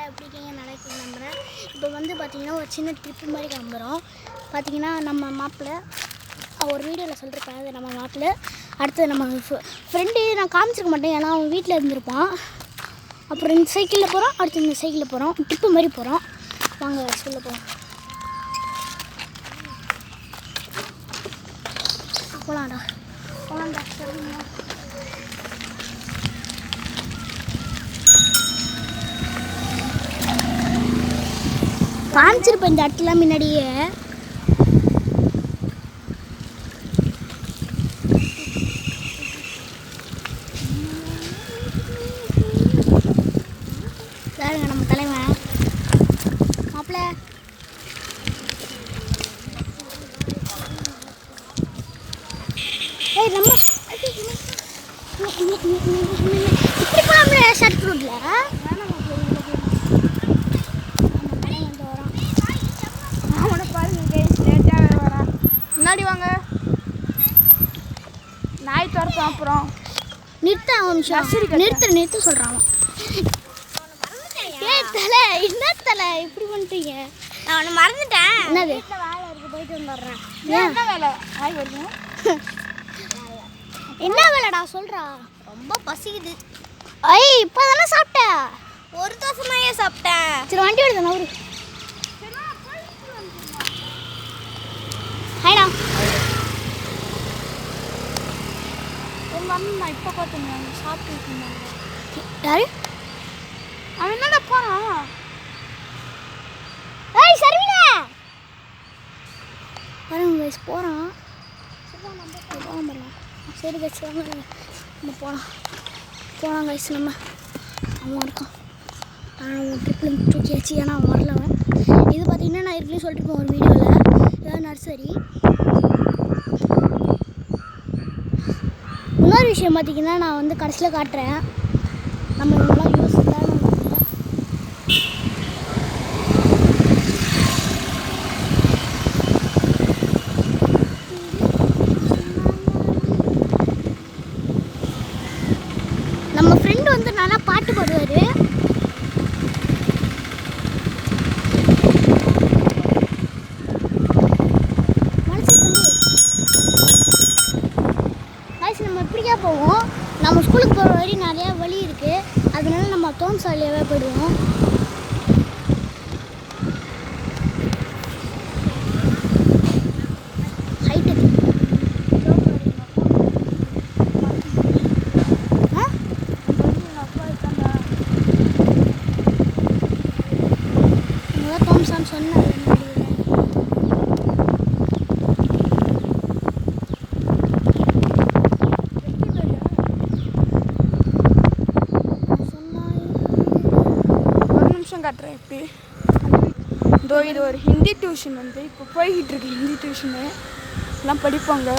எல்லாம் எப்படி இருக்கீங்க நடக்குது நம்புகிறேன். இப்போ வந்து பார்த்திங்கன்னா ஒரு சின்ன ட்ரிப்பு மாதிரி கிளம்புறோம். பார்த்திங்கன்னா நம்ம மாப்பிள்ளை ஒரு வீடியோவில் சொல்லியிருப்பேன். அது நம்ம மாப்பிள்ளை. அடுத்தது நம்ம ஃப்ரெண்டு நான் காமிச்சிருக்க மாட்டேன், ஏன்னா அவன் வீட்டில் இருந்திருப்பான். அப்புறம் இந்த சைக்கிளில் போகிறோம், அடுத்து இந்த சைக்கிளில் போகிறோம், ட்ரிப்பு மாதிரி போகிறோம். வாங்க சொல்ல போகிறோம். போகலாம்டா சரிங்க. காமிச்சிருப்பேன் இந்த இடத்துல முன்னாடியே. பாருங்க நம்ம தலைவன் மாப்பிள்ளை. ஏய் நம்ம இப்படி போகலாம்ல ஷர்ட் ரோட்டில். முன்னாடி வாங்க, நாய் துரத்தும். அப்புறம் நிறுத்த நிறுத்த சொல்கிறான். ஏய் தலை, என்ன தலை இப்படி பண்ணிட்டீங்க? நான் ஒன்று மறந்துட்டேன். என்னது? வேலை இருக்கு, போயிட்டு வந்துடுறேன். என்ன வேலை? ஆய் வருங்க. என்ன வேலைடா சொல்கிறா? ரொம்ப பசிக்குது. ஐய் இப்போ தானே சாப்பிட்டேன். ஒரு தோசை தானே சாப்பிட்டேன். சரி வண்டி விடுதா நவரு. ஹாய்டா. எங்கள் அண்ணன் நான் இப்போ பார்த்துங்க சாப்பிட்டு இருந்தாங்க. யாரு? அவன் என்னடா போகிறான்? ஏய் சர்வீனா பாருங்க கைஸ் போகிறான். போகலாம் பாருங்க. சரி கைஸ் வாங்க நம்ம போகலாம் கைஸ். நம்ம அவன் இருக்கான். அவன் ட்ரிப்பில் தூக்கியாச்சு, ஏன்னா அவன் வரலவன். இது பார்த்தீங்கன்னா நான் ஏற்கனவே சொல்லிட்டு ஒரு வீடியோவில், ஏதாவது நர்சரி. இன்னொரு விஷயம் பார்த்தீங்கன்னா நான் வந்து கடைசியில் காட்டுறேன். நம்ம இதெல்லாம் யூஸ் தான். நம்ம ஃப்ரெண்டு வந்து நல்லா பாட்டு பாடுவார். நம்ம இப்படியா போவோம். நம்ம ஸ்கூலுக்கு போகிற வழி நிறையா வழி இருக்குது, அதனால நம்ம தோன் சாலையாகவே போயிடுவோம். ஹைட்டு தோம்சான்னு சொன்னார். காட்டுறேன். எப்படி இதோ இது ஒரு ஹிந்தி டியூஷன் வந்து இப்போ போய்கிட்டு இருக்கு. ஹிந்தி டியூஷனு எல்லாம் படிப்பாங்க.